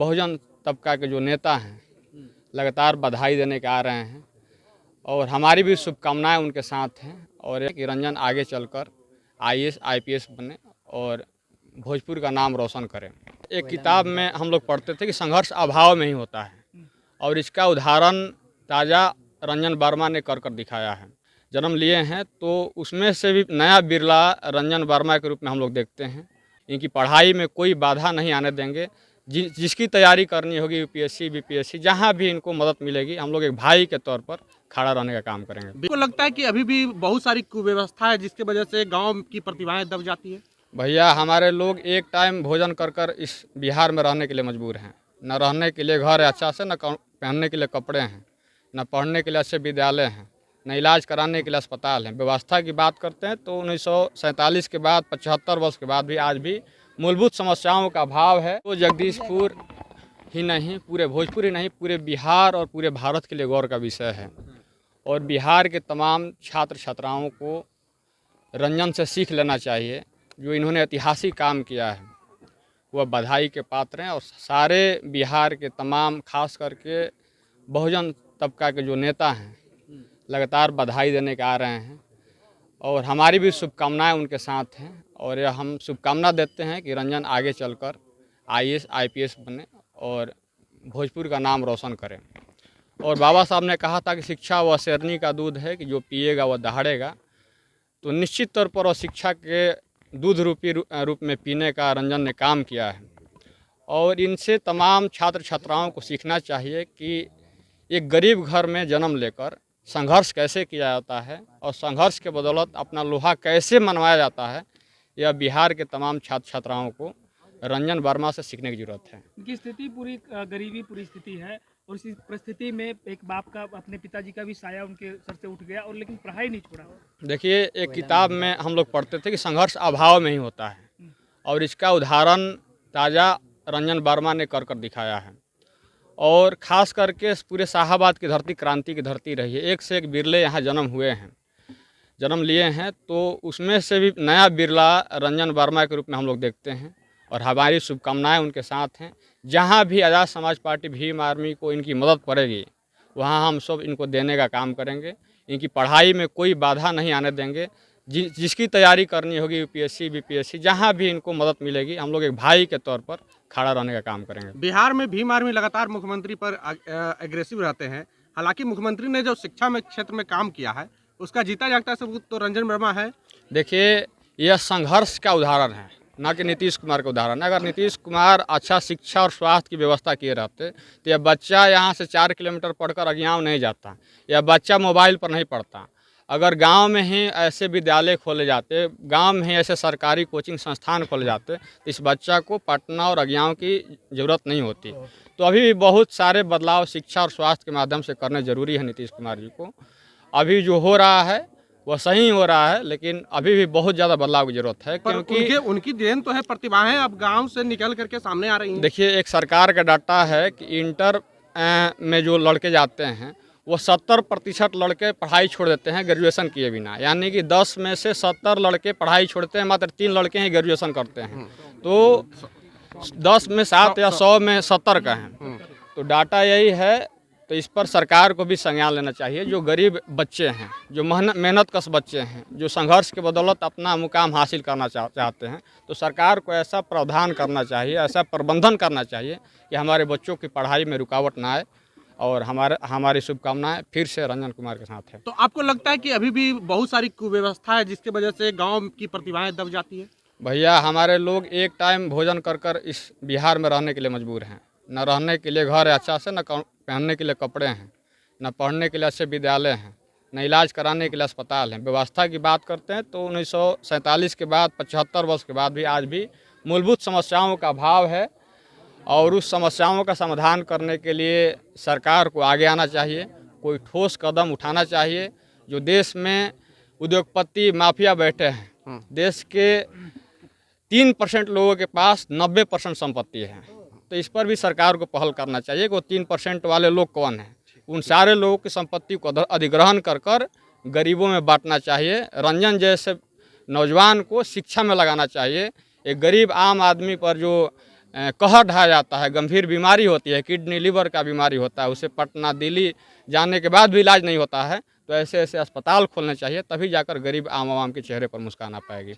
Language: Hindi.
बहुजन तबका के जो नेता हैं लगातार बधाई देने के आ रहे हैं और हमारी भी शुभकामनाएं उनके साथ हैं और कि रंजन आगे चलकर आईएएस आईपीएस बने और भोजपुर का नाम रोशन करें। एक किताब में हम लोग पढ़ते थे कि संघर्ष अभाव में ही होता है और इसका उदाहरण ताज़ा रंजन वर्मा ने कर दिखाया है। जन्म लिए हैं तो उसमें से भी नया बिरला रंजन वर्मा के रूप में हम लोग देखते हैं। इनकी पढ़ाई में कोई बाधा नहीं आने देंगे। जिसकी तैयारी करनी होगी यूपीएससी बीपीएससी जहां भी इनको मदद मिलेगी हम लोग एक भाई के तौर पर खड़ा रहने का काम करेंगे। आपको लगता है कि अभी भी बहुत सारी कुव्यवस्था है जिसकी वजह से गांव की प्रतिभाएं दब जाती है? भैया हमारे लोग एक टाइम भोजन कर इस बिहार में रहने के लिए मजबूर हैं। न रहने के लिए घर है अच्छा से, न पहनने के लिए कपड़े हैं, न पढ़ने के लिए अच्छे विद्यालय हैं, न इलाज कराने के लिए अस्पताल हैं। व्यवस्था की बात करते हैं तो 1947 के बाद 75 वर्ष के बाद भी आज भी मूलभूत समस्याओं का अभाव है। तो जगदीशपुर ही नहीं, पूरे भोजपुर ही नहीं, पूरे बिहार और पूरे भारत के लिए गौर का विषय है और बिहार के तमाम छात्र छात्राओं को रंजन से सीख लेना चाहिए। जो इन्होंने ऐतिहासिक काम किया है वह बधाई के पात्र हैं और सारे बिहार के तमाम खास करके बहुजन तबका के जो नेता हैं लगातार बधाई देने के आ रहे हैं और हमारी भी शुभकामनाएं उनके साथ हैं और यह हम शुभकामना देते हैं कि रंजन आगे चलकर आईएएस आईपीएस बने और भोजपुर का नाम रोशन करें। और बाबा साहब ने कहा था कि शिक्षा वह शेरनी का दूध है कि जो पिएगा वह दहाड़ेगा। तो निश्चित तौर पर वह शिक्षा के दूध रूप में पीने का रंजन ने काम किया है और इनसे तमाम छात्र छात्राओं को सीखना चाहिए कि एक गरीब घर में जन्म लेकर संघर्ष कैसे किया जाता है और संघर्ष के बदौलत अपना लोहा कैसे मनवाया जाता है। यह बिहार के तमाम छात्र छात्राओं को रंजन वर्मा से सीखने की जरूरत है। उनकी स्थिति पूरी गरीबी पूरी स्थिति है और इसी परिस्थिति में एक बाप का अपने पिताजी का भी साया उनके सर से उठ गया और लेकिन पढ़ाई नहीं छोड़ा। देखिए एक किताब में हम लोग पढ़ते थे कि संघर्ष अभाव में ही होता है और इसका उदाहरण ताज़ा रंजन वर्मा ने कर दिखाया है और ख़ास करके पूरे शाहाबाद की धरती क्रांति की धरती रही है। एक से एक बिरले यहाँ जन्म लिए हैं तो उसमें से भी नया बिरला रंजन वर्मा के रूप में हम लोग देखते हैं और हमारी शुभकामनाएं उनके साथ हैं। जहां भी आज़ाद समाज पार्टी भीम आर्मी को इनकी मदद पड़ेगी वहां हम सब इनको देने का काम करेंगे। इनकी पढ़ाई में कोई बाधा नहीं आने देंगे। जिसकी तैयारी करनी होगी यूपीएससी बीपीएससी जहां भी इनको मदद मिलेगी हम लोग एक भाई के तौर पर खड़ा रहने का काम करेंगे। बिहार में भीम आर्मी लगातार मुख्यमंत्री पर एग्रेसिव रहते हैं। हालांकि मुख्यमंत्री ने जो शिक्षा में क्षेत्र में काम किया है उसका जीता जागता सबूत तो रंजन वर्मा है। देखिए यह संघर्ष का उदाहरण है, ना कि नीतीश कुमार का उदाहरण है। अगर नीतीश कुमार अच्छा शिक्षा और स्वास्थ्य की व्यवस्था किए रहते तो यह बच्चा यहाँ से 4 किलोमीटर पढ़कर अज्ञान नहीं जाता, यह बच्चा मोबाइल पर नहीं पढ़ता। अगर गांव में ही ऐसे विद्यालय खोले जाते, गांव में ही ऐसे सरकारी कोचिंग संस्थान खोले जाते तो इस बच्चा को पटना और अज्ञान की ज़रूरत नहीं होती। तो अभी भी बहुत सारे बदलाव शिक्षा और स्वास्थ्य के माध्यम से करने ज़रूरी है नीतीश कुमार जी को। अभी जो हो रहा है वह सही हो रहा है लेकिन अभी भी बहुत ज़्यादा बदलाव की जरूरत है क्योंकि उनकी देन तो है, प्रतिभाएं अब गांव से निकल करके सामने आ रही हैं। देखिए एक सरकार का डाटा है कि इंटर में जो लड़के जाते हैं वो 70% लड़के पढ़ाई छोड़ देते हैं ग्रेजुएशन किए बिना। यानी कि 10 में से 70 लड़के पढ़ाई छोड़ते हैं, मात्र 3 लड़के ही ग्रेजुएशन करते हैं। तो 10 में 7 या 100 में 70 का है। तो डाटा यही है। तो इस पर सरकार को भी संज्ञान लेना चाहिए। जो गरीब बच्चे हैं, जो मेहनत कश बच्चे हैं, जो संघर्ष के बदौलत अपना मुकाम हासिल करना चाहते हैं, तो सरकार को ऐसा प्रावधान करना चाहिए, ऐसा प्रबंधन करना चाहिए कि हमारे बच्चों की पढ़ाई में रुकावट ना आए। और हमारी शुभकामनाएं फिर से रंजन कुमार के साथ है। तो आपको लगता है कि अभी भी बहुत सारी कुव्यवस्था है जिसकी वजह से गाँव की प्रतिभाएं दब जाती है? भैया हमारे लोग एक टाइम भोजन कर इस बिहार में रहने के लिए मजबूर हैं। न रहने के लिए घर है अच्छा से, न पहनने के लिए कपड़े हैं, न पढ़ने के लिए अच्छे विद्यालय हैं, न इलाज कराने के लिए अस्पताल हैं। व्यवस्था की बात करते हैं तो 1947 के बाद 75 वर्ष के बाद भी आज भी मूलभूत समस्याओं का अभाव है और उस समस्याओं का समाधान करने के लिए सरकार को आगे आना चाहिए, कोई ठोस कदम उठाना चाहिए। जो देश में उद्योगपति माफिया बैठे हैं, देश के 3% लोगों के पास 90% संपत्ति है, तो इस पर भी सरकार को पहल करना चाहिए कि वो 3% वाले लोग कौन हैं। उन सारे लोगों की संपत्ति को अधिग्रहण कर गरीबों में बांटना चाहिए। रंजन जैसे नौजवान को शिक्षा में लगाना चाहिए। एक गरीब आम आदमी पर जो कहर ढाया जाता है, गंभीर बीमारी होती है, किडनी लीवर का बीमारी होता है, उसे पटना दिल्ली जाने के बाद भी इलाज नहीं होता है। तो ऐसे ऐसे अस्पताल खोलने चाहिए, तभी जाकर गरीब आम आवाम के चेहरे पर मुस्कान आ पाएगी।